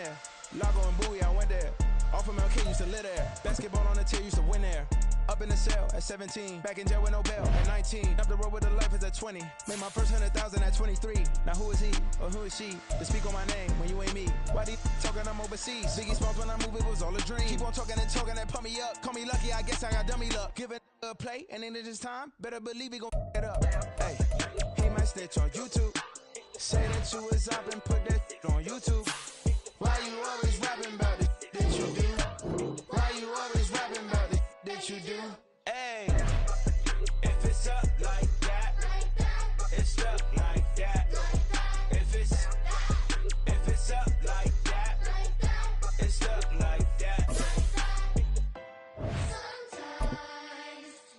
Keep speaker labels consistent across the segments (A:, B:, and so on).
A: there. Lago and Bowie, I went there. Off of MLK, used to live there. Basketball on the tier, used to win there. Up in the cell at 17. Back in jail with no bail at 19. Up the road with the life is at 20. Made my first 100,000 at 23. Now who is he or who is she to speak on my name when you ain't me? Why these talking I'm overseas? Biggie Smalls when I move, it was all a dream. Keep on talking and talking and pump me up. Call me lucky, I guess I got dummy luck. Give it a play and in this time, better believe he gon' it up. Hey, he might snitch on YouTube. Say that you was up and put that on YouTube. Why you always rapping about it that you do? Why you always rapping about it that you do? Hey, if it's up like that, it's up like that. If it's up like that, it's up like that.
B: Sometimes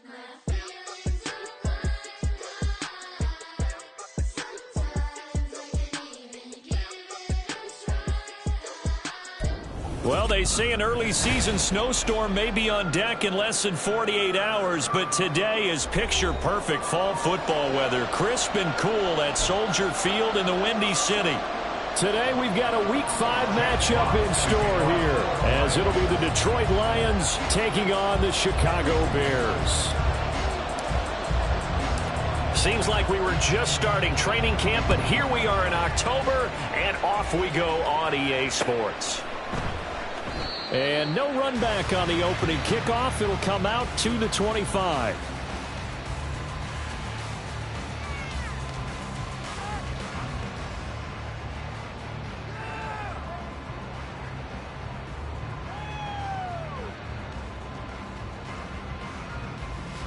B: my feelings are sometimes I can even give it a try.
C: Well, they say an early season snowstorm may be on deck in less than 48 hours, but today is picture-perfect fall football weather. Crisp and cool at Soldier Field in the Windy City. Today we've got a Week 5 matchup in store here, as it'll be the Detroit Lions taking on the Chicago Bears. Seems like we were just starting training camp, but here we are in October, and off we go on EA Sports. And no run back on the opening kickoff. It'll come out to the 25.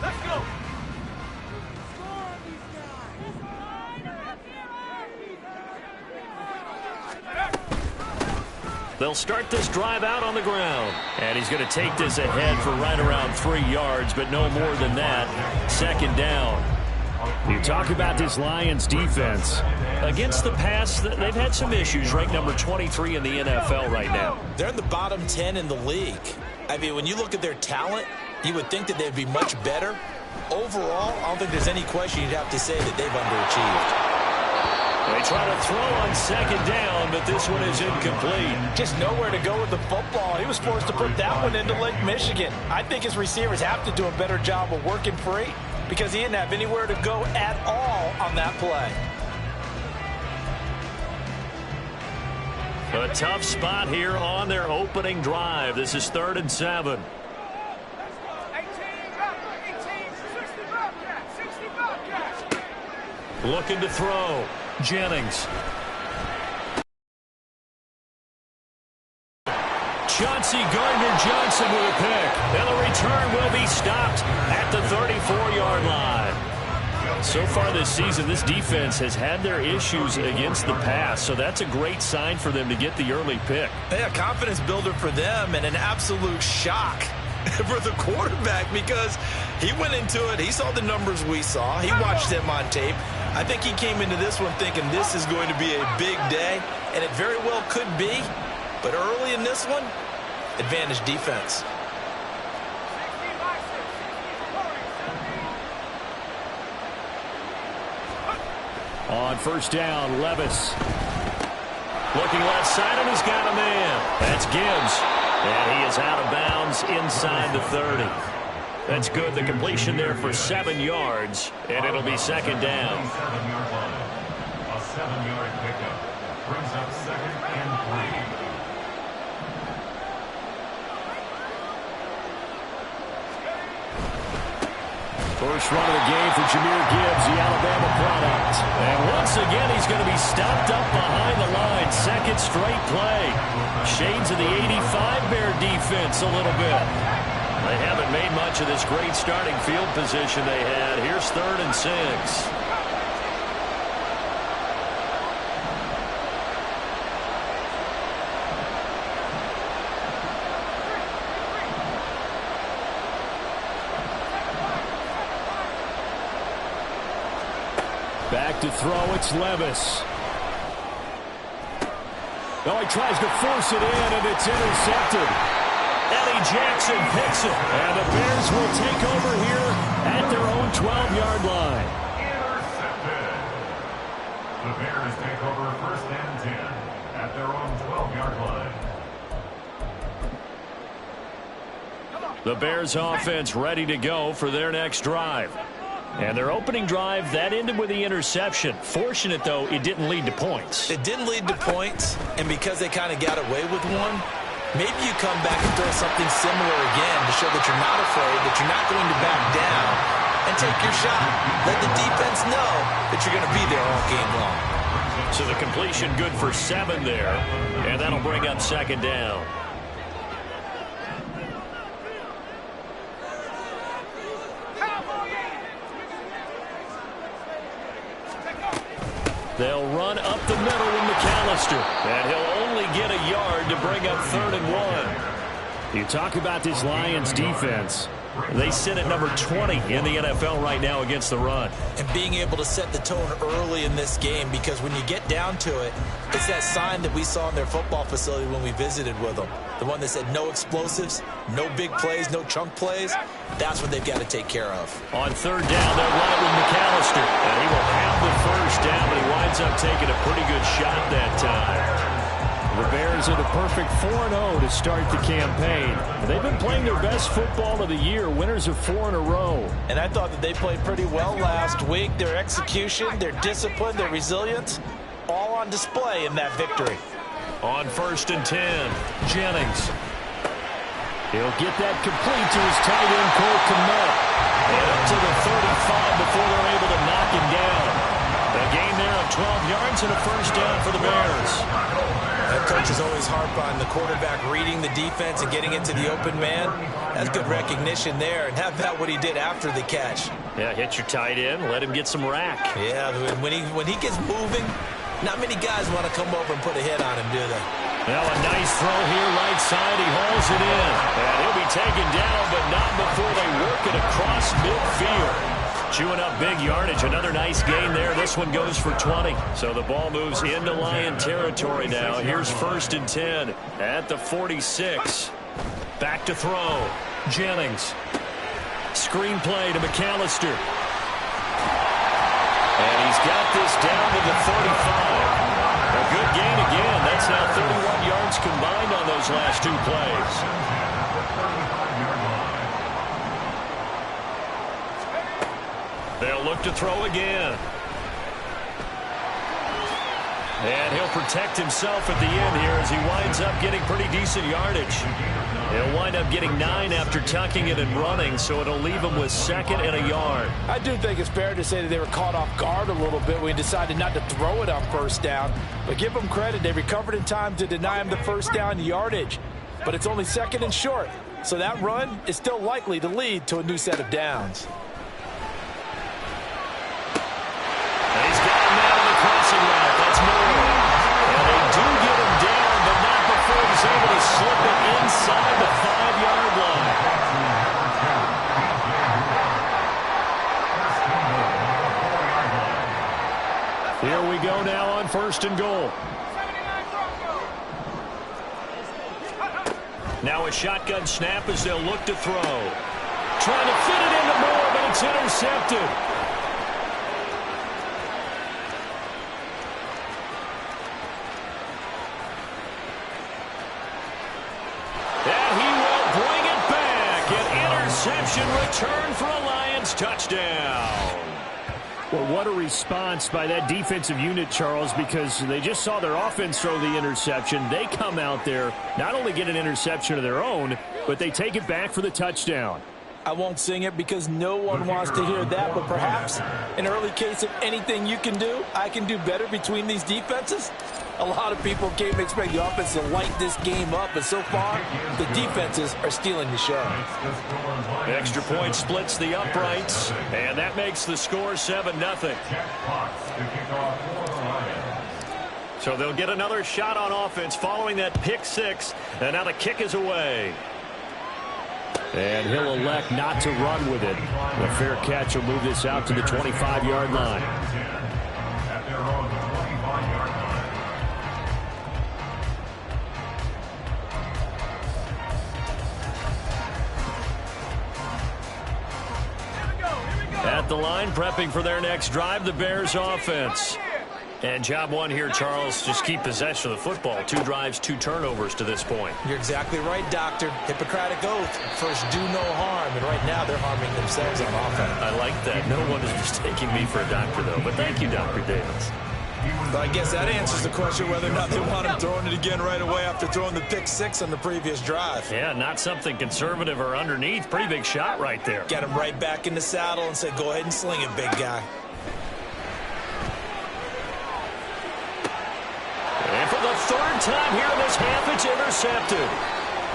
D: Let's go.
C: They'll start this drive out on the ground. And he's going to take this ahead for right around 3 yards, but no more than that. Second down. You talk about this Lions defense. Against the pass, they've had some issues. Ranked number 23 in the NFL right now.
E: They're in the bottom 10 in the league. I mean, when you look at their talent, you would think that they'd be much better. Overall, I don't think there's any question you'd have to say that they've underachieved.
C: They try to throw on second down, but this one is incomplete.
F: Just nowhere to go with the football. He was forced to put that one into Lake Michigan. I think his receivers have to do a better job of working free because he didn't have anywhere to go at all on that play.
C: A tough spot here on their opening drive. This is 3rd and 7. Looking to throw. Jennings. Chauncey Gardner-Johnson with a pick. And the return will be stopped at the 34-yard line. So far this season, this defense has had their issues against the pass, so that's a great sign for them to get the early pick.
E: Yeah, confidence builder for them and an absolute shock for the quarterback because he went into it. He saw the numbers we saw. He watched them on tape. I think he came into this one thinking this is going to be a big day, and it very well could be. But early in this one, advantage defense.
C: On first down, Levis. Looking left side, and he's got a man. That's Gibbs. And he is out of bounds inside the 30. That's good. The completion there for 7 yards, and it'll be second down.
G: A 7-yard pickup brings up 2nd and 3.
C: First run of the game for Jahmyr Gibbs, the Alabama product. And once again, he's going to be stopped up behind the line. Second straight play. Shades of the 85 Bear defense a little bit. They haven't made much of this great starting field position they had. Here's 3rd and 6. Back to throw, it's Levis. Oh, he tries to force it in, and it's intercepted. Eddie Jackson picks it, and the Bears will take over here at their own 12-yard line.
G: Intercepted. The Bears take over 1st and 10 at their own 12-yard line.
C: The Bears offense ready to go for their next drive. And their opening drive, that ended with the interception. Fortunate, though, it didn't lead to points.
E: It didn't lead to points, and because they kind of got away with one, maybe you come back and throw something similar again to show that you're not afraid, that you're not going to back down, and take your shot. Let the defense know that you're going to be there all game long.
C: So the completion good for 7 there, and that'll bring up second down. They'll run up the middle with McAllister, and he'll only get a yard to bring up 3rd and 1.
D: You talk about this Lions defense.
C: They sit at number 20 in the NFL right now against the run.
E: And being able to set the tone early in this game, because when you get down to it, it's that sign that we saw in their football facility when we visited with them. The one that said no explosives, no big plays, no chunk plays. That's what they've got to take care of.
C: On 3rd down, they'll run it with McAllister. And he will have the 1st down, but he winds up taking a pretty good shot that time.
D: The Bears are the perfect 4-0 to start the campaign. They've been playing their best football of the year, winners of 4 in a row.
F: And I thought that they played pretty well last week. Their execution, their discipline, their resilience, all on display in that victory.
C: On 1st and 10, Jennings.
D: He'll get that complete to his tight end, Cole Kmet.
C: And up to the 35 before they're able to knock him down. A gain there of 12 yards and a 1st down for the Bears.
E: That coach is always harp on the quarterback reading the defense and getting into the open man. That's good recognition there. And how about what he did after the catch?
C: Yeah, hit your tight end, let him get some rack.
E: Yeah, when he gets moving, not many guys want to come over and put a hit on him, do they?
C: Now a nice throw here, right side. He hauls it in. And he'll be taken down, but not before they work it across midfield. Chewing up big yardage. Another nice gain there. This one goes for 20. So the ball moves into Lion territory now. Here's 1st and 10 at the 46. Back to throw. Jennings. Screen play to McAllister. And he's got this down to the 35. A good gain again. That's now 31 yards combined on those last 2 plays. They'll look to throw again. And he'll protect himself at the end here as he winds up getting pretty decent yardage. He'll wind up getting 9 after tucking it and running, so it'll leave him with 2nd and a yard.
F: I do think it's fair to say that they were caught off guard a little bit when he decided not to throw it on 1st down. But give them credit. They recovered in time to deny him the 1st down yardage. But it's only 2nd and short. So that run is still likely to lead to a new set of downs.
C: He's got him out of the crossing route. That's more. And they do get him down, but not before he's able to slip it inside the 5-yard line. Here we go now on 1st and goal. Now a shotgun snap as they'll look to throw. Trying to fit it into Moore, but it's intercepted. Interception, return for a Lions touchdown.
D: Well, what a response by that defensive unit, Charles, because they just saw their offense throw the interception. They come out there, not only get an interception of their own, but they take it back for the touchdown.
F: I won't sing it because no one wants to hear that, but perhaps an early case of anything you can do, I can do better between these defenses. A lot of people came to expect the offense to light this game up, but so far, the defenses are stealing the show.
C: Extra point splits the uprights, and that makes the score 7-0. So they'll get another shot on offense following that pick 6, and now the kick is away.
D: And he'll elect not to run with it. The fair catch will move this out to the 25-yard line. At the line, prepping for their next drive, the Bears offense.
C: And job one here, Charles, just keep possession of the football. 2 drives, 2 turnovers to this point.
E: You're exactly right, Doctor. Hippocratic oath. First, do no harm. And right now, they're harming themselves on offense.
C: I like that. No one is mistaking me for a doctor, though. But thank you, Dr. Davis.
E: But I guess that answers the question whether or not they want him throwing it again right away after throwing the pick 6 on the previous drive.
C: Yeah, not something conservative or underneath. Pretty big shot right there.
E: Got him right back in the saddle and said, go ahead and sling it, big guy.
C: And for the 3rd time here in this half, it's intercepted.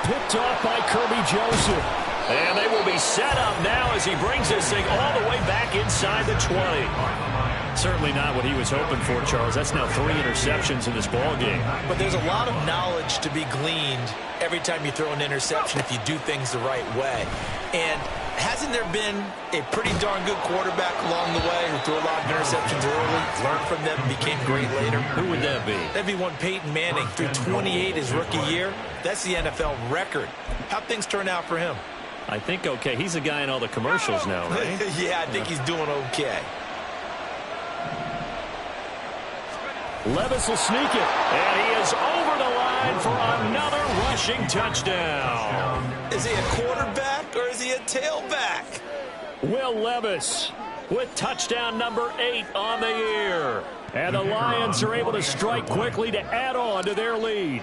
D: Picked off by Kirby Joseph.
C: And they will be set up now as he brings this thing all the way back inside the 20. Certainly not what he was hoping for, Charles. That's now 3 interceptions in this ball game.
E: But there's a lot of knowledge to be gleaned every time you throw an interception if you do things the right way. And hasn't there been a pretty darn good quarterback along the way who threw a lot of interceptions early, learned from them, and became great later?
C: Who would that be?
E: That'd be one Peyton Manning. Threw 28 his rookie year. That's the NFL record. How'd things turn out for him?
C: I think okay. He's a guy in all the commercials now, right?
E: Yeah, I think he's doing okay.
C: Levis will sneak it, and he is over the line for another rushing touchdown.
E: Is he a quarterback or is he a tailback?
C: Will Levis with touchdown number 8 on the year. And the Lions are able to strike quickly to add on to their lead.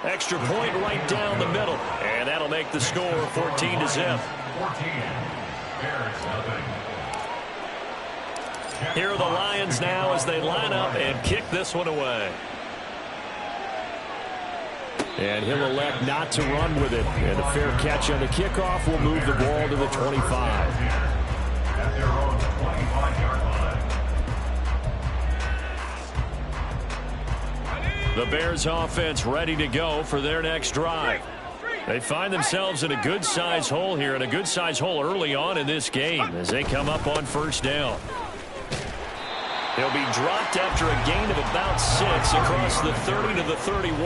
C: Extra point right down the middle, and that'll make the score 14-0.
G: 14. Bears nothing.
C: Here are the Lions now as they line up and kick this one away.
D: And he'll elect not to run with it. And a fair catch on the kickoff will move the ball to the 25.
G: At their own 25-yard line.
C: The Bears offense ready to go for their next drive. They find themselves in a good-sized hole here, and a good-sized hole early on in this game as they come up on 1st down. He'll be dropped after a gain of about 6 across the 30 to the 31.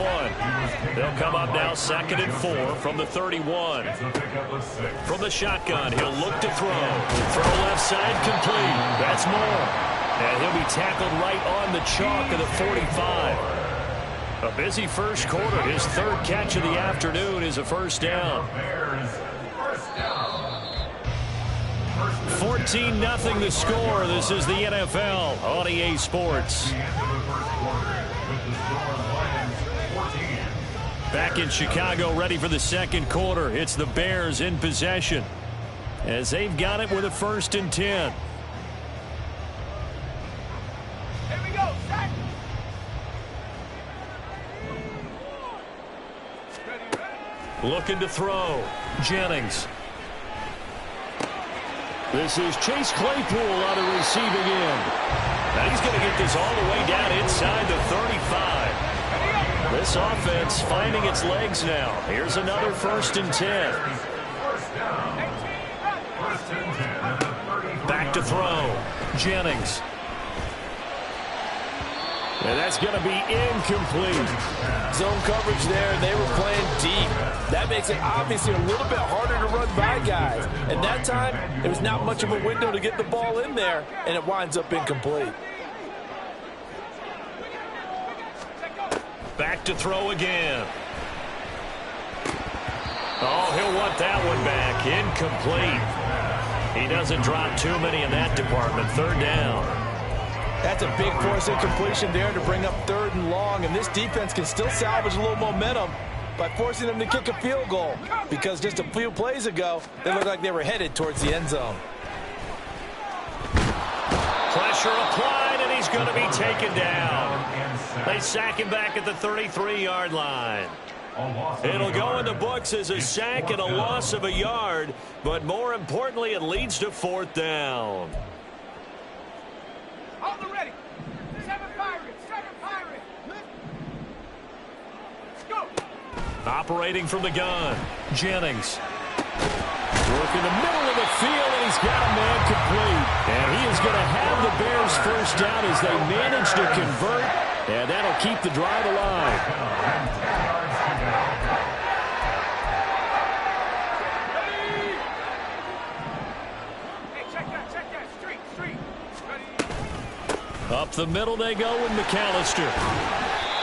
C: They'll come up now 2nd and 4 from the 31. From the shotgun, he'll look to throw. Throw left side complete. That's Moore. And he'll be tackled right on the chalk of the 45. A busy first quarter. His 3rd catch of the afternoon is a 1st down. 14-0 the score. This is the NFL on EA Sports. Back in Chicago, ready for the 2nd quarter. It's the Bears in possession as they've got it with a 1st and 10.
H: Here we go, set.
C: Looking to throw. Jennings.
D: This is Chase Claypool on the receiving end.
C: Now he's going to get this all the way down inside the 35. This offense finding its legs now. Here's another 1st and 10. Back to throw. Jennings.
D: And that's going to be incomplete.
F: Zone coverage there, and they were playing deep. That makes it obviously a little bit harder to run by guys. And that time, there was not much of a window to get the ball in there, and it winds up incomplete.
C: Back to throw again. Oh, he'll want that one back. Incomplete. He doesn't drop too many in that department. 3rd down.
F: That's a big force incompletion there to bring up 3rd and long, and this defense can still salvage a little momentum by forcing them to kick a field goal, because just a few plays ago, they looked like they were headed towards the end zone.
C: Pressure applied, and he's going to be taken down. They sack him back at the 33-yard line. It'll go in the books as a sack and a loss of a yard, but more importantly, it leads to 4th down.
H: All ready. 7 Pirates. 7 Pirates. Let's go.
C: Operating from the gun. Jennings. Work in the middle of the field, and he's got a man complete. And he is going to have the Bears 1st down as they manage to convert, and that'll keep the drive alive.
H: Hey,
C: Up the middle they go with McAllister.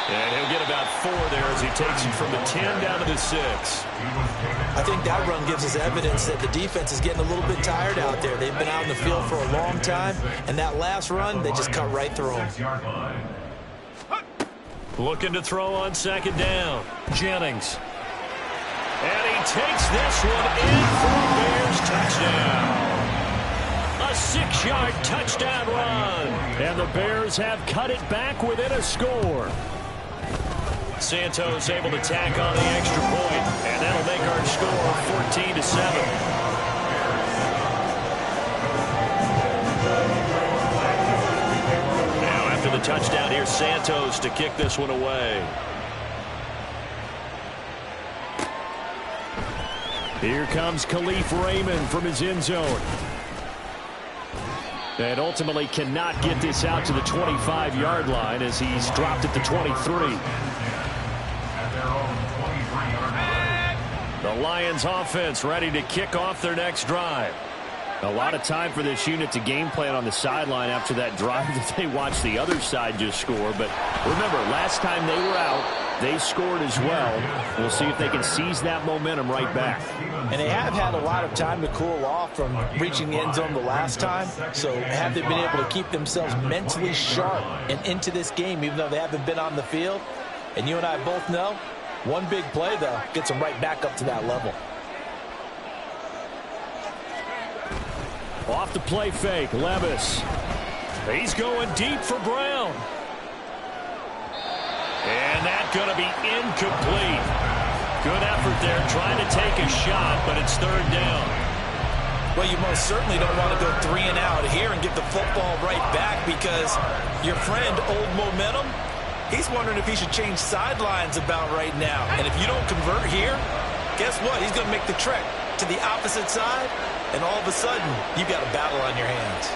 C: And he'll get about 4 there as he takes it from the 10 down to the 6.
E: I think that run gives us evidence that the defense is getting a little bit tired out there. They've been out in the field for a long time, and that last run, they just cut right through them.
C: Looking to throw on 2nd down. Jennings. And he takes this one in for a Bears touchdown. A 6-yard touchdown run. And the Bears have cut it back within a score. Santos able to tack on the extra point, and that'll make our score 14-7. Now after the touchdown, here's Santos to kick this one away. Here comes Khalif Raymond from his end zone. And ultimately cannot get this out to the 25-yard line as he's dropped at the 23. The Lions offense ready to kick off their next drive. A lot of time for this unit to game plan on the sideline after that drive that they watched the other side just score. But remember, last time they were out, they scored as well. We'll see if they can seize that momentum right back.
F: And they have had a lot of time to cool off from reaching the end zone the last time. So have they been able to keep themselves mentally sharp and into this game, even though they haven't been on the field? And you and I both know, one big play, though, gets them right back up to that level.
C: Off the play fake, Levis. He's going deep for Brown. And that's going to be incomplete. Good effort there, trying to take a shot, but it's 3rd down.
E: Well, you most certainly don't want to go 3 and out here and get the football right back, because your friend, Old Momentum, he's wondering if he should change sidelines about right now. And if you don't convert here, guess what? He's going to make the trek to the opposite side, and all of a sudden, you've got a battle on your hands.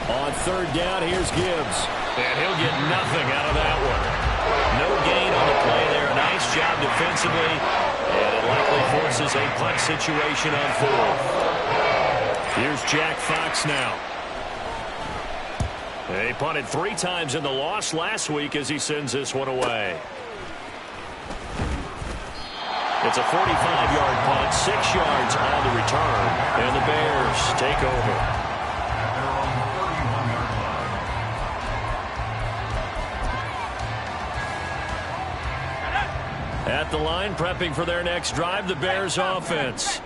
C: On 3rd down, here's Gibbs. And he'll get nothing out of that one. No gain on the play there. Nice job defensively. And it likely forces a punt situation on 4th. Here's Jack Fox now. They punted 3 times in the loss last week as he sends this one away. It's a 45-yard punt, 6 yards on the return. And the Bears take over. At the line, prepping for their next drive, the Bears offense.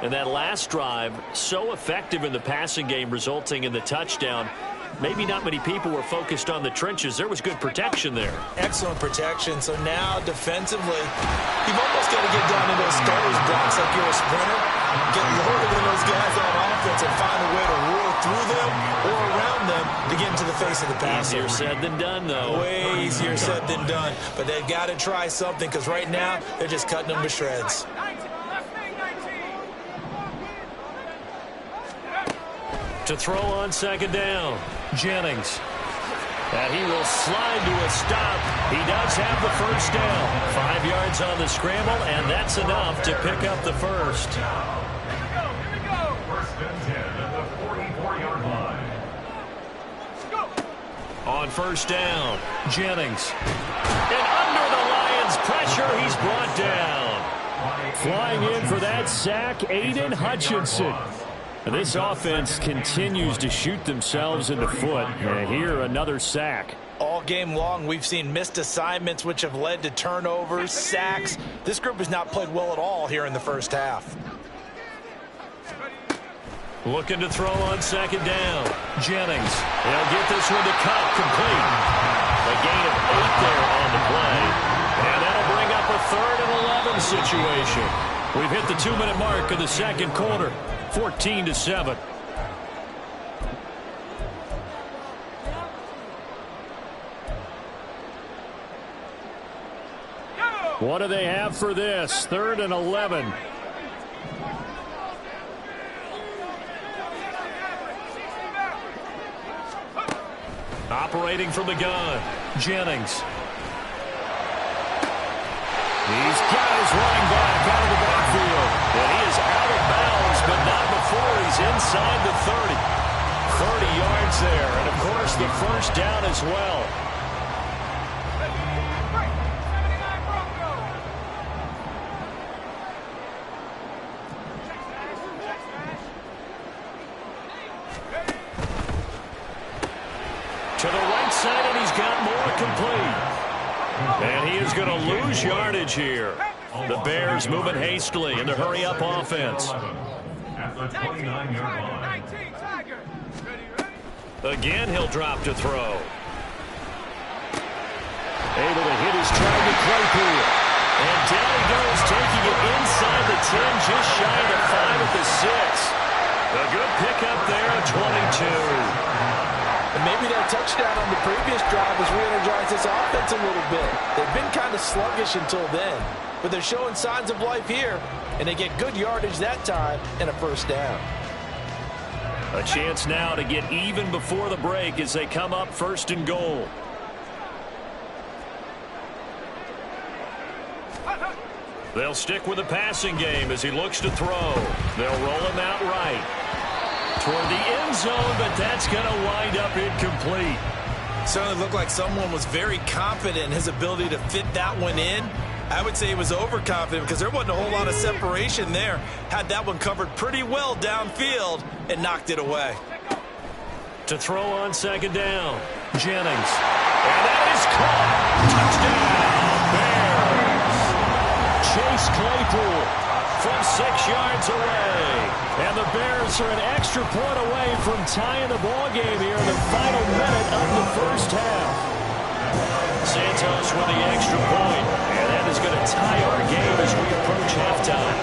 C: And that last drive, so effective in the passing game, resulting in the touchdown. Maybe not many people were focused on the trenches. There was good protection there.
E: Excellent protection. So now, defensively, you've almost got to get down to those starters blocks like you're a sprinter. Get lower than those guys on offense and find a way to roar through them or around them to get into the face of the passer.
C: Easier said than done, though.
E: Way easier said than done. But they've got to try something, because right now, they're just cutting them to shreds.
C: To throw on 2nd down, Jennings. And he will slide to a stop. He does have the 1st down. 5 yards on the scramble, and that's enough to pick up the 1st.
G: Here we go. 1st and 10 at the 44-yard line.
C: On 1st down, Jennings. And under the Lions' pressure, he's brought down. Flying in for that sack, Aiden Hutchinson. This offense continues to shoot themselves in the foot. And here, another sack.
F: All game long, we've seen missed assignments, which have led to turnovers, sacks. This group has not played well at all here in the first half.
C: Looking to throw on 2nd down. Jennings. They'll get this one to cut complete. A gain of 8 there on the play. And that'll bring up a 3rd and 11 situation. We've hit the 2-minute mark of the 2nd quarter. 14-7. What do they have for this? 3rd and 11. Operating from the gun, Jennings. He's got his running back out of the backfield. inside the 30. 30 yards there, and of course the first down as well. To the right side, and he's got more complete. And he is going to lose yardage here. The Bears moving hastily in the hurry-up offense.
G: At the 29-yard line.
C: Again, he'll drop to throw. Able to hit his target, Claypool. And down he goes, taking it inside the 10, just shy of the 5 at the 6. A good pickup there, 22.
F: And maybe that touchdown on the previous drive has re-energized this offense a little bit. They've been kind of sluggish until then, but they're showing signs of life here, and they get good yardage that time and a first down.
C: A chance now to get even before the break as they come up 1st and goal. They'll stick with the passing game as he looks to throw. They'll roll him out right toward the end zone, but that's going to wind up incomplete.
E: Certainly looked like someone was very confident in his ability to fit that one in. I would say he was overconfident because there wasn't a whole lot of separation there. Had that one covered pretty well downfield and knocked it away.
C: To throw on 2nd down, Jennings. And that is caught. Touchdown, Bears. Chase Claypool from 6 yards away. And the Bears are an extra point away from tying the ball game here in the final minute of the first half. Santos with the extra point, and that is going to tie our game as we approach halftime.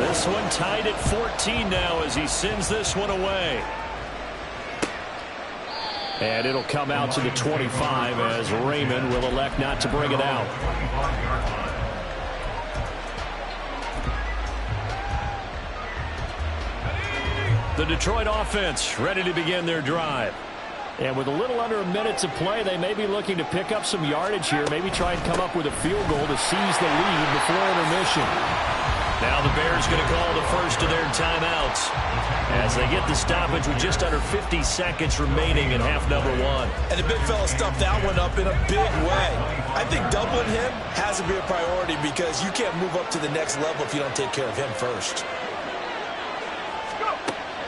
C: This one tied at 14 now as he sends this one away. And it'll come out to the 25 as Raymond will elect not to bring it out. The Detroit offense ready to begin their drive. And with a little under a minute to play, they may be looking to pick up some yardage here, maybe try and come up with a field goal to seize the lead before intermission. Now the Bears going to call the first of their timeouts as they get the stoppage with just under 50 seconds remaining in half number 1.
E: And the big fella stuffed that one up in a big way. I think doubling him has to be a priority because you can't move up to the next level if you don't take care of him first.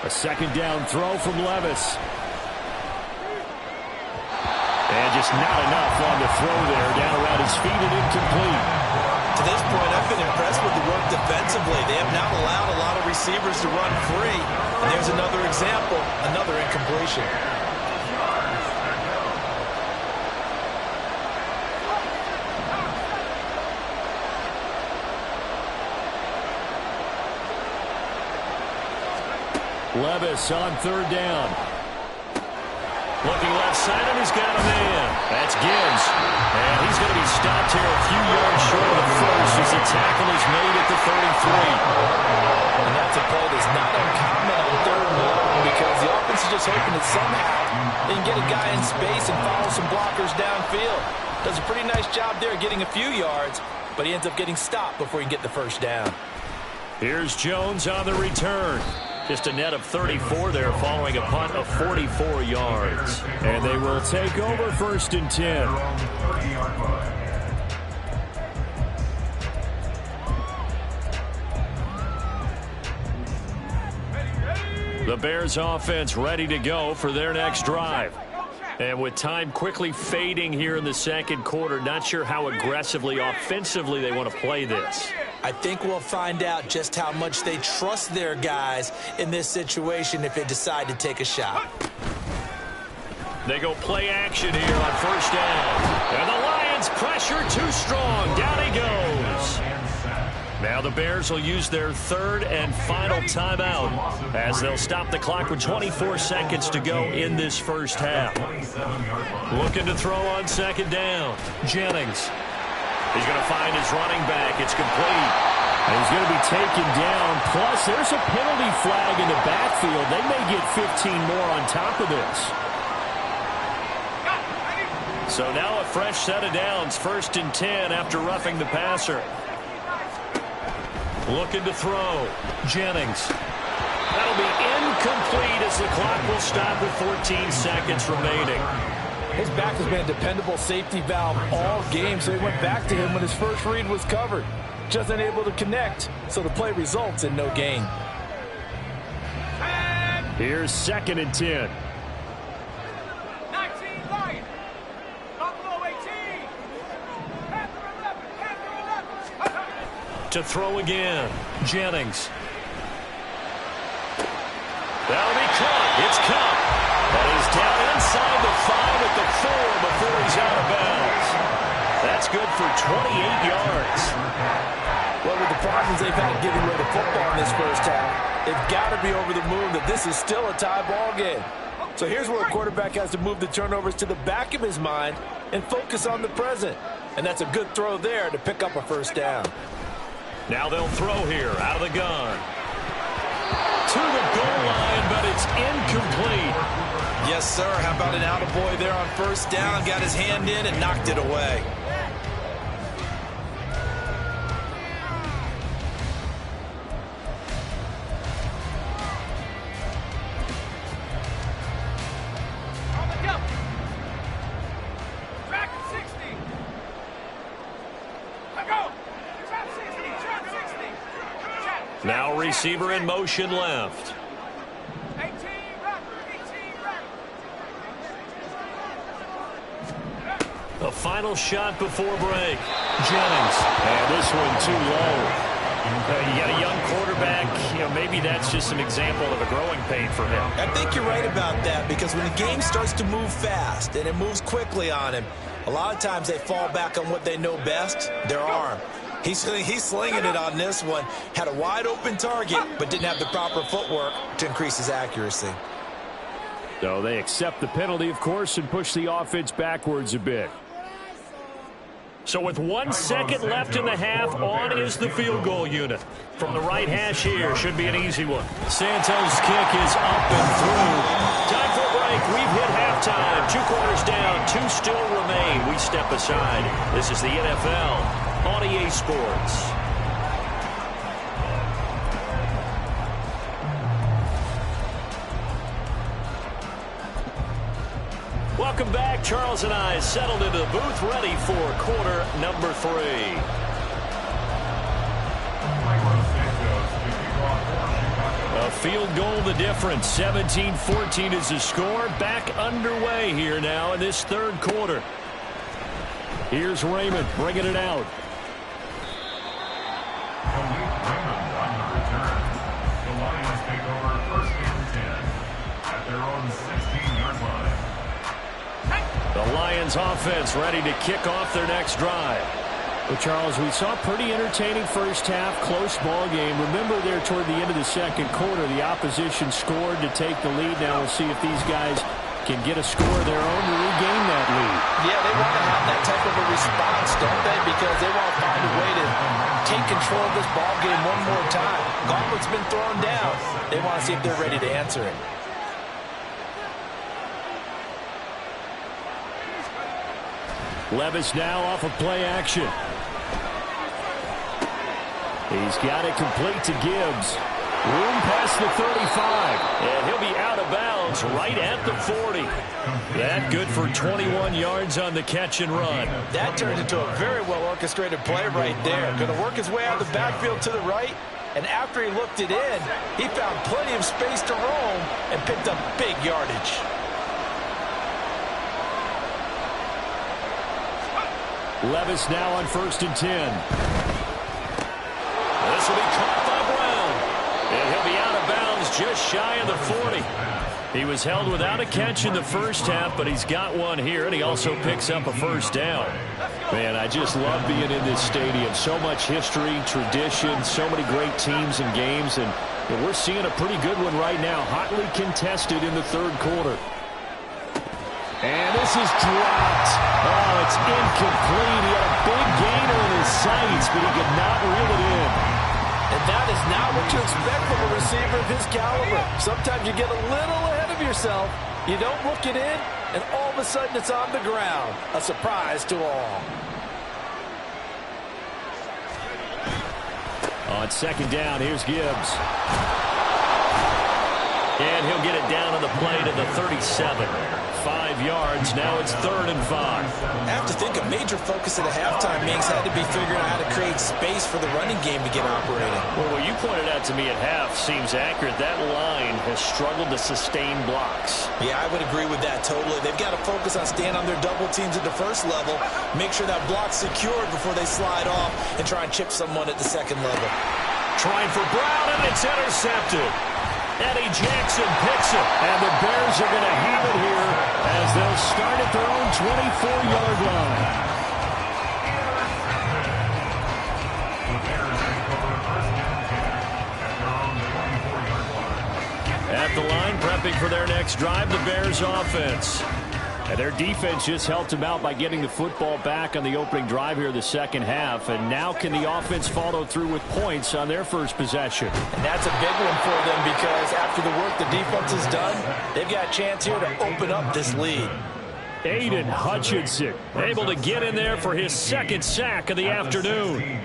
C: A 2nd down throw from Levis. And just not enough on the throw there, down around his feet and incomplete.
E: To this point, I've been impressed with the work defensively. They have not allowed a lot of receivers to run free. And there's another example, another incompletion.
C: Levis on 3rd down. Looking left side, and he's got a man. That's Gibbs. And he's going to be stopped here a few yards short of the first as the tackle is made at the 33.
F: And that's a play that's not uncommon on 3rd and long because the offense is just hoping that somehow they can get a guy in space and follow some blockers downfield. Does a pretty nice job there getting a few yards, but he ends up getting stopped before he can get the first down.
C: Here's Jones on the return. Just a net of 34 there following a punt of 44 yards. And they will take over 1st and 10. The Bears offense ready to go for their next drive. And with time quickly fading here in the 2nd quarter, not sure how aggressively, offensively they want to play this.
E: I think we'll find out just how much they trust their guys in this situation if they decide to take a shot.
C: They go play action here on 1st down. And the Lions pressure too strong. Down he goes. Now the Bears will use their 3rd and final timeout as they'll stop the clock with 24 seconds to go in this first half. Looking to throw on 2nd down. Jennings. He's going to find his running back. It's complete. And he's going to be taken down. Plus, there's a penalty flag in the backfield. They may get 15 more on top of this. So now a fresh set of downs. 1st and 10 after roughing the passer. Looking to throw. Jennings. That'll be incomplete as the clock will stop with 14 seconds remaining.
F: His back has been a dependable safety valve all game, so he went back to him when his first read was covered. Just unable to connect, so the play results in no gain.
D: Here's 2nd and 10.
H: 19 Lions. Buffalo 18. Panther 11. Panther 11.
C: To throw again, Jennings. That'll be caught. It's caught. And he's down inside the 5 at the 4 before he's out of bounds. That's good for 28 yards.
F: Well, with the problems they've had getting rid of football in this first half, they've got to be over the moon that this is still a tie ball game. So here's where a quarterback has to move the turnovers to the back of his mind and focus on the present. And that's a good throw there to pick up a first down.
C: Now they'll throw here out of the gun. To the goal line, but it's incomplete.
E: Yes, sir. How about an attaboy there on first down? Got his hand in and knocked it away.
H: On the jump. Track 60. Let go. Trap 60. Trap 60. Trap.
C: Now receiver in motion left.
H: 18 right. 18 right.
C: The final shot before break. Jennings. And this one too low. You got a young quarterback. Maybe that's just an example of a growing pain for him.
E: I think you're right about that, because when the game starts to move fast and it moves quickly on him, a lot of times they fall back on what they know best, their arm. He's slinging it on this one. Had a wide open target, but didn't have the proper footwork to increase his accuracy.
D: So they accept the penalty, of course, and push the offense backwards a bit.
C: So with 1 second left in the half, on is the field goal unit. From the right hash here, should be an easy one. Santos' kick is up and through. Time for a break. We've hit halftime. 2 quarters down, 2 still remain. We step aside. This is the NFL on EA Sports. Welcome back. Charles and I settled into the booth, ready for quarter number 3. A field goal the difference. 17-14 is the score. Back underway here now in this 3rd quarter. Here's Raymond bringing it out.
G: Raymond on the return. The Lions take over 1st and 10 at their own 16-yard line.
C: The Lions offense ready to kick off their next drive.
D: Well, Charles, we saw a pretty entertaining first half, close ball game. Remember there toward the end of the 2nd quarter, the opposition scored to take the lead. Now we'll see if these guys can get a score of their own to regain that lead.
F: Yeah, they want to have that type of a response, don't they? Because they want to find a way to take control of this ball game one more time. Gauntlet's been thrown down. They want to see if they're ready to answer it.
D: Levis now off of play action. He's got it complete to Gibbs. Room past the 35.
C: And he'll be out of bounds right at the 40. That good for 21 yards on the catch and run.
F: That turned into a very well-orchestrated play right there. Going to work his way out of the backfield to the right. And after he looked it in, he found plenty of space to roam and picked up big yardage.
D: Levis now on 1st and 10.
C: This will be caught by Brown. And he'll be out of bounds just shy of the 40. He was held without a catch in the first half, but he's got one here, and he also picks up a first down.
D: Man, I just love being in this stadium. So much history, tradition, so many great teams and games, and we're seeing a pretty good one right now, hotly contested in the 3rd quarter. And this is dropped. Oh, it's incomplete. He had a big gainer in his sights, but he could not reel it in.
F: And that is not what you expect from a receiver of his caliber. Sometimes you get a little ahead of yourself. You don't look it in, and all of a sudden it's on the ground. A surprise to all.
D: On 2nd down, here's Gibbs.
C: And he'll get it down on the play to the 37. 5 yards. Now it's 3rd and 5.
E: I have to think a major focus at a halftime, Minks, had to be figuring out how to create space for the running game to get operating.
C: Well, what you pointed out to me at half seems accurate. That line has struggled to sustain blocks.
E: Yeah, I would agree with that totally. They've got to focus on staying on their double teams at the first level, make sure that block's secured before they slide off and try and chip someone at the second level.
C: Trying for Brown, and it's intercepted. Eddie Jackson picks it, and the Bears are going to have it here as they'll start at their own 24-yard line. At the line, prepping for their next drive, the Bears offense. And their defense just helped them out by getting the football back on the opening drive here the second half. And now can the offense follow through with points on their first possession?
F: And that's a big one for them because after the work the defense has done, they've got a chance here to open up this lead.
C: Aiden Hutchinson able to get in there for his second sack of the afternoon.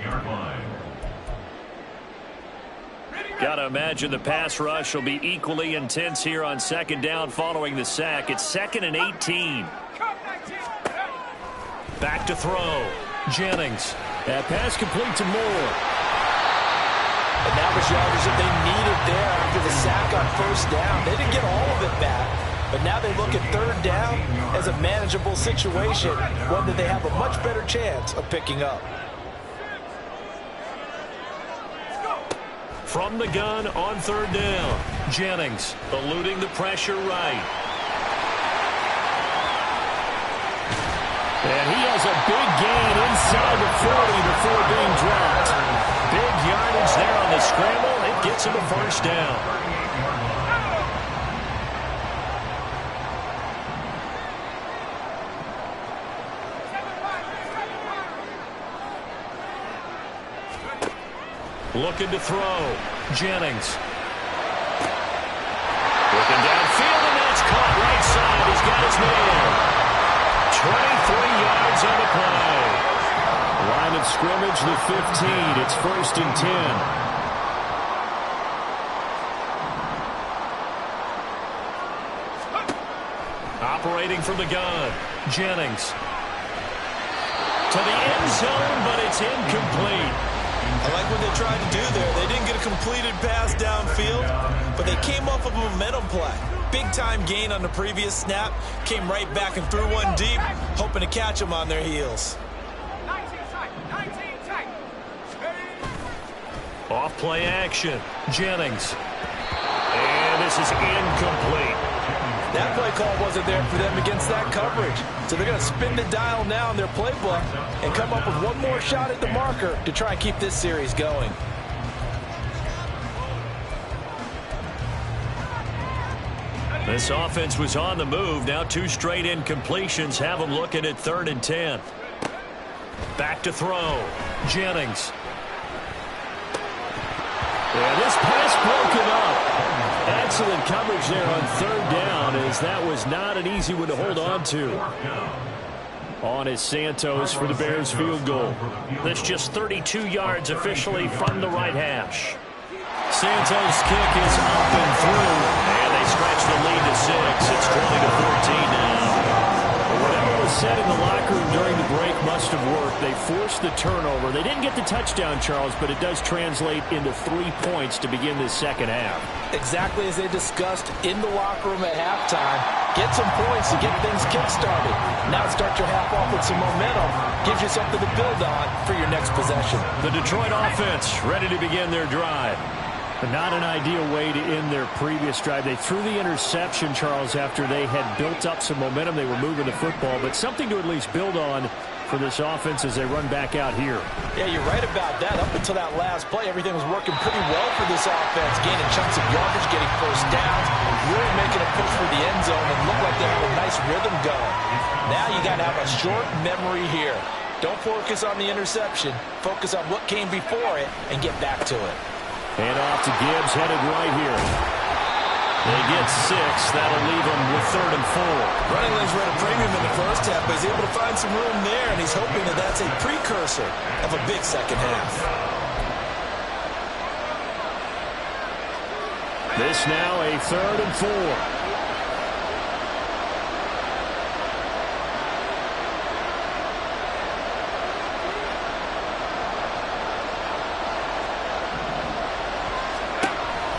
C: Got to imagine the pass rush will be equally intense here on second down following the sack. It's 2nd and 18. Back to throw. Jennings. That pass complete to Moore.
F: And that was yardage that they needed there after the sack on first down. They didn't get all of it back, but now they look at third down as a manageable situation, one that they have a much better chance of picking up.
C: From the gun on third down. Jennings eluding the pressure right. And he has a big gain inside the 40 before being dropped. Big yardage there on the scramble. It gets him a first down. Looking to throw. Jennings. Looking downfield, and that's caught right side. He's got his man. 23 yards on the play. Line of scrimmage, the 15. It's 1st and 10. Operating from the gun. Jennings. To the end zone, but it's incomplete.
E: I like what they tried to do there. They didn't get a completed pass downfield, but they came off of a momentum play. Big-time gain on the previous snap. Came right back and threw one deep, hoping to catch them on their heels.
H: 19 tight.
C: Off play action. Jennings. And this is incomplete.
F: That play call wasn't there for them against that coverage. So they're going to spin the dial now in their playbook and come up with one more shot at the marker to try and keep this series going.
C: This offense was on the move. Now 2 straight incompletions have them looking at 3rd and 10. Back to throw. Jennings. Yeah, this pass broken up. Excellent coverage there on third down, as that was not an easy one to hold on to. On is Santos for the Bears field goal. That's just 32 yards officially from the right hash. Santos' kick is up and through, and they stretch the lead to 6. It's 20-14 now. Whatever was said in the locker room during the break must have worked. They forced the turnover. They didn't get the touchdown, Charles, but it does translate into 3 points to begin this second half.
F: Exactly as they discussed in the locker room at halftime. Get some points to get things kick-started. Now start your half off with some momentum. Gives you something to build on for your next possession.
C: The Detroit offense ready to begin their drive. But not an ideal way to end their previous drive. They threw the interception, Charles, after they had built up some momentum. They were moving the football, but something to at least build on for this offense as they run back out here.
F: Yeah, you're right about that. Up until that last play, everything was working pretty well for this offense. Gaining chunks of yardage, getting first downs, really making a push for the end zone, and looked like they had a nice rhythm going. Now you got to have a short memory here. Don't focus on the interception. Focus on what came before it and get back to it.
C: And off to Gibbs, headed right here. They get 6. That'll leave them with 3rd and 4.
E: Running lanes ran a premium in the first half, but he's able to find some room there, and he's hoping that that's a precursor of a big second half.
D: This now a 3rd and 4.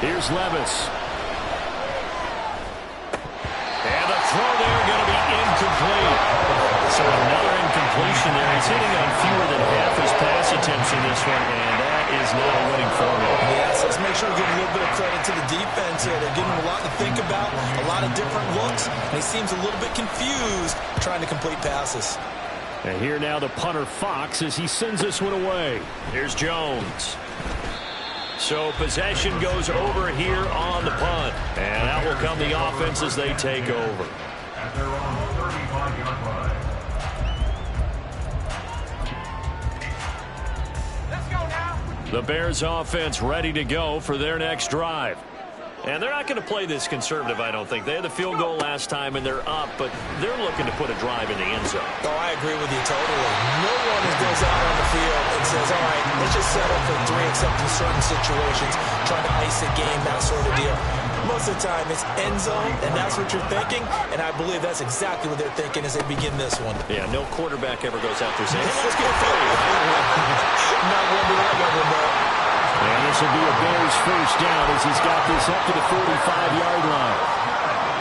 D: Here's Levis. And a throw there going to be incomplete. So another incompletion there. He's hitting on fewer than half his pass attempts in this one, and that is not a winning formula.
E: Yes, let's make sure we give a little bit of credit to the defense here. They're giving him a lot to think about, a lot of different looks, and he seems a little bit confused trying to complete passes.
D: And here now the punter Fox as he sends this one away.
C: Here's Jones. So possession goes over here on the punt. And out will come the offense as they take over.
G: At their own 35-yard line.
H: Let's go now.
C: The Bears offense ready to go for their next drive. And they're not going to play this conservative, I don't think. They had the field goal last time, and they're up, but they're looking to put a drive in the end zone.
E: Oh, I agree with you totally. No one goes out on the field and says, all right, let's just settle for 3 except in certain situations, trying to ice a game, that sort of deal. Most of the time, it's end zone, and that's what you're thinking, and I believe that's exactly what they're thinking as they begin this one.
C: Yeah, no quarterback ever goes out there saying,
E: Hey, let's get free. Not one that I ever know.
D: And this will be a Bears first down as he's got this up to the 45-yard line.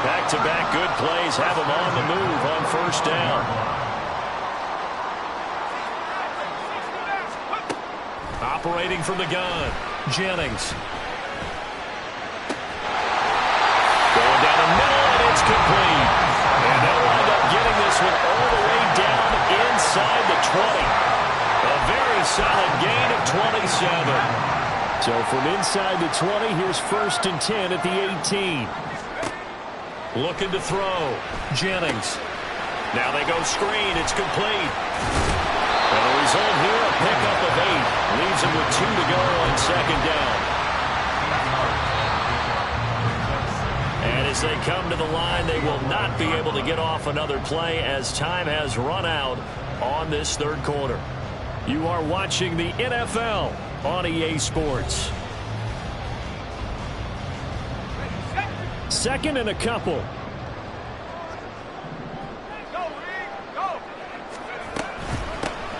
C: Back-to-back good plays have him on the move on first down. Operating from the gun, Jennings. Going down the middle, and it's complete. And they'll wind up getting this one all the way down inside the 20. A very solid gain of 27.
D: So from inside the 20, here's 1st and 10 at the 18.
C: Looking to throw. Jennings. Now they go screen. It's complete. And the result here, a pickup of 8. Leaves him with 2 to go on 2nd down. And as they come to the line, they will not be able to get off another play as time has run out on this 3rd quarter. You are watching the NFL on EA Sports.
D: 2nd and a couple.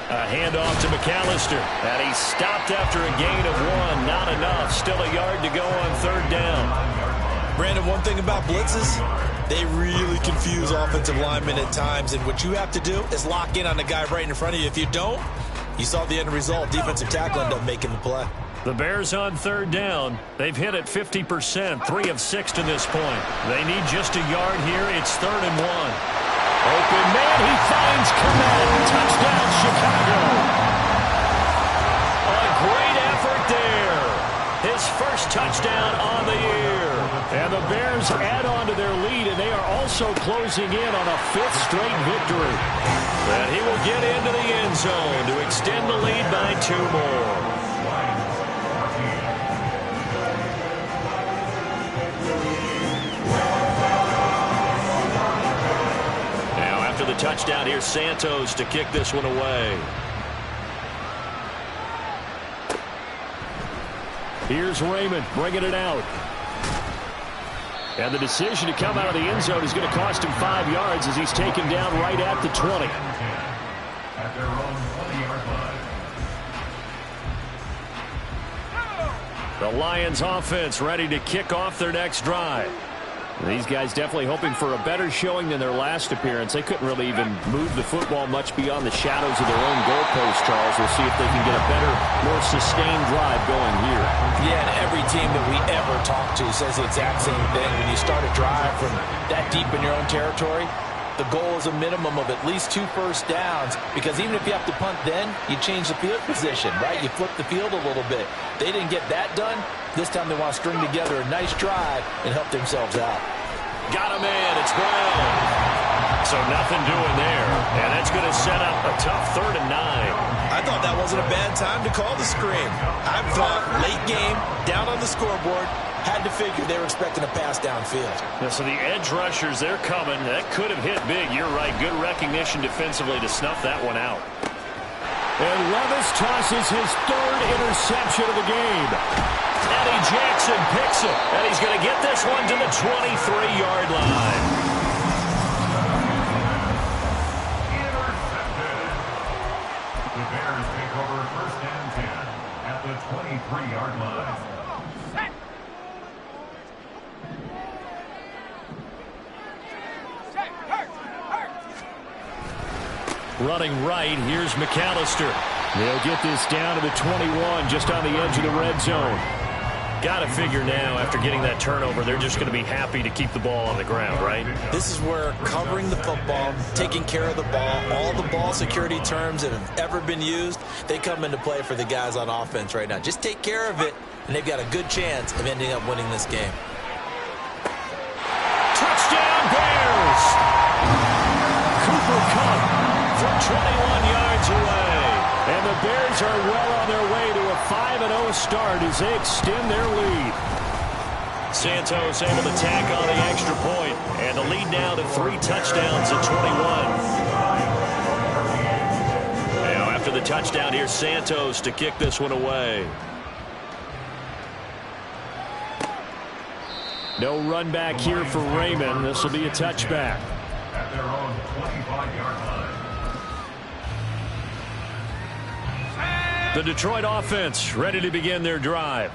C: A handoff to McAllister. And he's stopped after a gain of 1. Not enough. Still a yard to go on 3rd down.
E: Brandon, one thing about blitzes, they really confuse offensive linemen at times, and what you have to do is lock in on the guy right in front of you. If you don't, you saw the end result. Defensive tackle ended up making the play.
C: The Bears on 3rd down. They've hit it 50%, 3 of 6 to this point. They need just a yard here. It's 3rd and 1. Open man, he finds Kmet. Touchdown, Chicago. A great effort there. His first touchdown on the year.
D: And the Bears add on to their lead, and they are also closing in on a 5th straight victory.
C: And he will get into the end zone to extend the lead by 2 more. Now after the touchdown, here's Santos to kick this one away.
D: Here's Raymond bringing it out. And the decision to come out of the end zone is going to cost him 5 yards as he's taken down right at the 20.
G: At their own 20-yard line.
C: The Lions offense ready to kick off their next drive.
D: These guys definitely hoping for a better showing than their last appearance. They couldn't really even move the football much beyond the shadows of their own goalpost, Charles. We'll see if they can get a better, more sustained drive going here.
F: Yeah, and every team that we ever talk to says the exact same thing. When you start a drive from that deep in your own territory, the goal is a minimum of at least 2 first downs, because even if you have to punt then, you change the field position, right? You flip the field a little bit. They didn't get that done. This time they want to string together a nice drive and help themselves out.
C: Got him in. It's Brown. So nothing doing there. And that's going to set up a tough 3rd and 9.
E: I thought that wasn't a bad time to call the screen. I thought late game, down on the scoreboard, had to figure they were expecting a pass downfield.
C: Yeah, so the edge rushers, they're coming. That could have hit big. You're right. Good recognition defensively to snuff that one out.
D: And Levis tosses his 3rd interception of the game.
C: Eddie Jackson picks it, and he's going to get this one to the 23-yard line.
G: The Bears take over first and 10 at the 23-yard line.
C: Running right, here's McAllister.
D: They'll get this down to the 21, just on the edge of the red zone.
C: Got to figure now, after getting that turnover, they're just going to be happy to keep the ball on the ground, right?
E: This is where covering the football, taking care of the ball, all the ball security terms that have ever been used, they come into play for the guys on offense right now. Just take care of it, and they've got a good chance of ending up winning this game.
C: Touchdown, Bears! Cooper Kupp from 21 yards away.
D: And the Bears are well on their way to a 5-0 start as they extend their lead.
C: Santos able to tack on the extra point, and the lead now to 3 touchdowns at 21. Now after the touchdown, here's Santos to kick this one away.
D: No run back here for Raymond. This will be a touchback.
G: At their own 25-yard line.
C: The Detroit offense ready to begin their drive.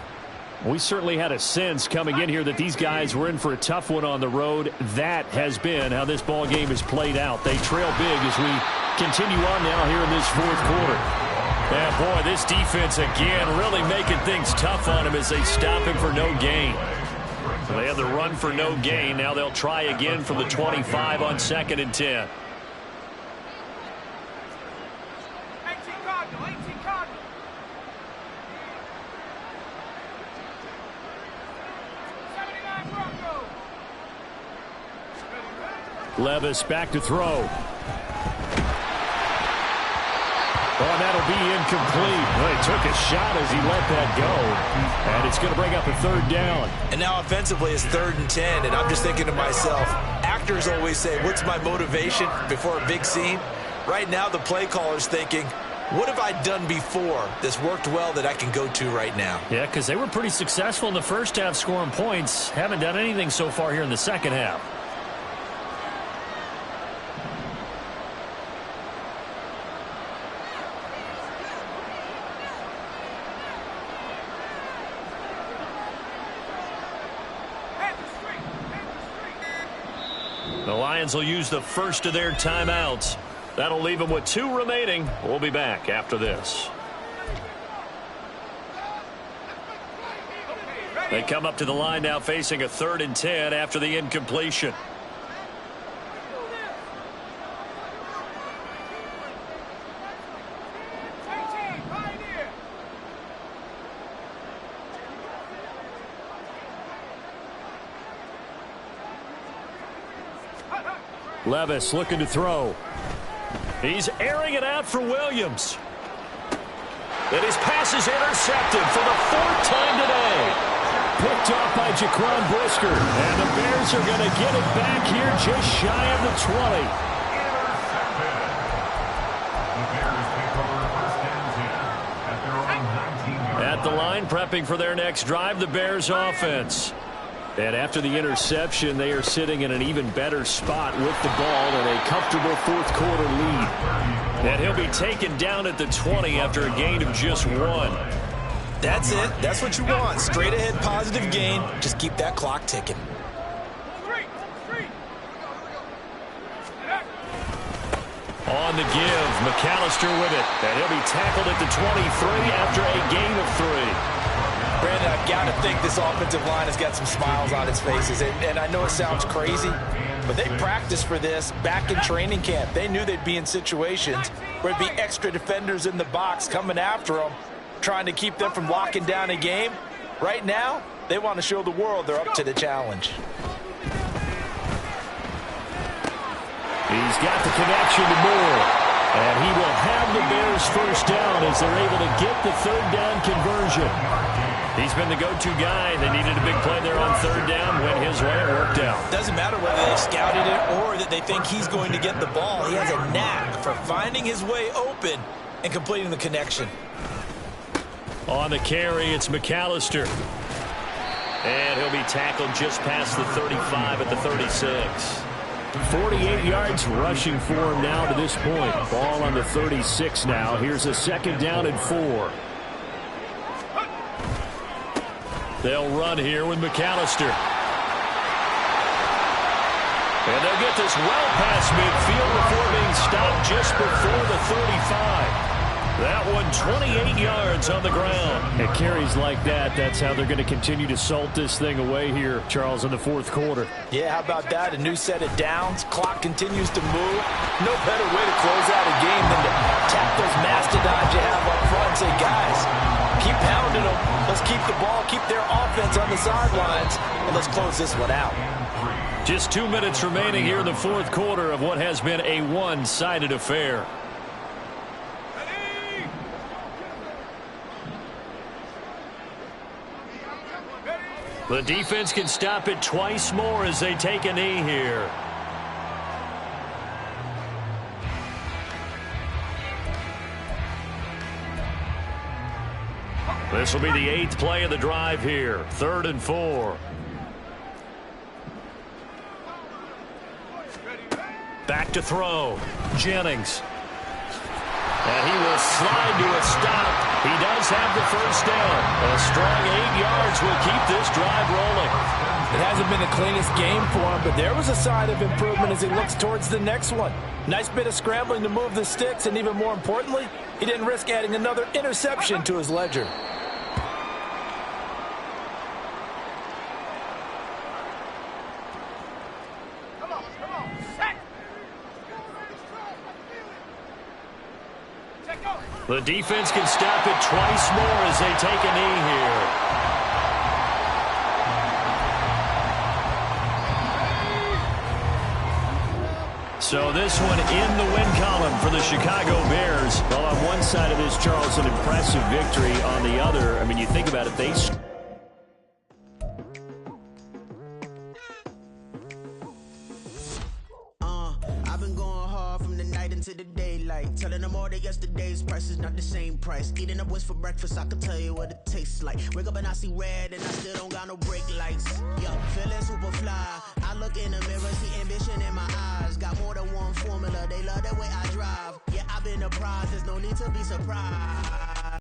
D: We certainly had a sense coming in here that these guys were in for a tough one on the road. That has been how this ball game has played out. They trail big as we continue on now here in this fourth quarter.
C: Yeah, boy, this defense again really making things tough on him as they stop him for no gain. So they had the run for no gain. Now they'll try again from the 25 on 2nd and 10.
H: 18 Cardinal, 18 Cardinal.
D: Levis back to throw. Oh, that'll be incomplete. Well, he took a shot as he let that go. And it's going to bring up a 3rd down.
E: And now offensively it's 3rd and 10, and I'm just thinking to myself, actors always say, what's my motivation before a big scene? Right now the play caller's thinking, what have I done before that's worked well that I can go to right now?
C: Yeah, because they were pretty successful in the first half scoring points. Haven't done anything so far here in the second half. The Lions will use the first of their timeouts. That'll leave them with 2 remaining. We'll be back after this. They come up to the line now facing a 3rd and 10 after the incompletion.
D: Levis looking to throw.
C: He's airing it out for Williams. And his pass is intercepted for the 4th time today.
D: Picked off by Jaquan Brisker. And the Bears are going to get it back here just shy of the 20.
G: The Bears take over first and 10 at their own 19-yard line.
C: At the line, prepping for their next drive, the Bears offense.
D: And after the interception, they are sitting in an even better spot with the ball and a comfortable 4th quarter lead.
C: And he'll be taken down at the 20 after a gain of just 1.
E: That's it. That's what you want. Straight ahead positive gain. Just keep that clock ticking.
C: On the give, McAllister with it. And he'll be tackled at the 23 after a gain of 3.
F: Brandon, I've got to think this offensive line has got some smiles on its faces. And I know it sounds crazy, but they practiced for this back in training camp. They knew they'd be in situations where there'd be extra defenders in the box coming after them, trying to keep them from locking down a game. Right now, they want to show the world they're up to the challenge.
D: He's got the connection to Moore. And he will have the Bears first down as they're able to get the 3rd down conversion.
C: He's been the go-to guy. They needed a big play there on 3rd down. Went his way. It worked out.
E: Doesn't matter whether they scouted it or that they think he's going to get the ball. He has a knack for finding his way open and completing the connection.
C: On the carry, it's McAllister. And he'll be tackled just past the 35 at the 36.
D: 48 yards rushing for him now to this point. Ball on the 36 now. Here's a 2nd down and 4.
C: They'll run here with McAllister. And they'll get this well past midfield before being stopped just before the 35. That one 28 yards on the ground.
D: At carries like that, that's how they're going to continue to salt this thing away here, Charles, in the 4th quarter.
F: Yeah, how about that? A new set of downs. Clock continues to move. No better way to close out a game than to tap those mastodons you have up front and say, guys, keep pounding them. Let's keep the ball, keep their offense on the sidelines, and let's close this one out.
C: Just 2 minutes remaining here in the 4th quarter of what has been a one-sided affair. The defense can stop it twice more as they take a knee here. This will be the 8th play of the drive here. 3rd and 4. Back to throw. Jennings. And he will slide to a stop. He does have the 1st down. A strong 8 yards will keep this drive rolling.
F: It hasn't been the cleanest game for him, but there was a sign of improvement as he looks towards the next one. Nice bit of scrambling to move the sticks, and even more importantly, he didn't risk adding another interception to his ledger.
C: The defense can stop it twice more as they take a knee here. So this one in the win column for the Chicago Bears.
D: Well, on one side of this, Charles, an impressive victory. On the other, I mean, you think about it, they...
I: I've been going hard from the night into the daylight, telling them all that yesterday's price is not the same price. Eating up wings for breakfast, I can tell you what it tastes like. Wake up and I see red and I still don't got no brake lights. Yeah, feeling super fly. I look in the mirror, see ambition in my eyes. Got more than one formula, they love the way I drive. Yeah, I've been a prize, there's no need to be surprised.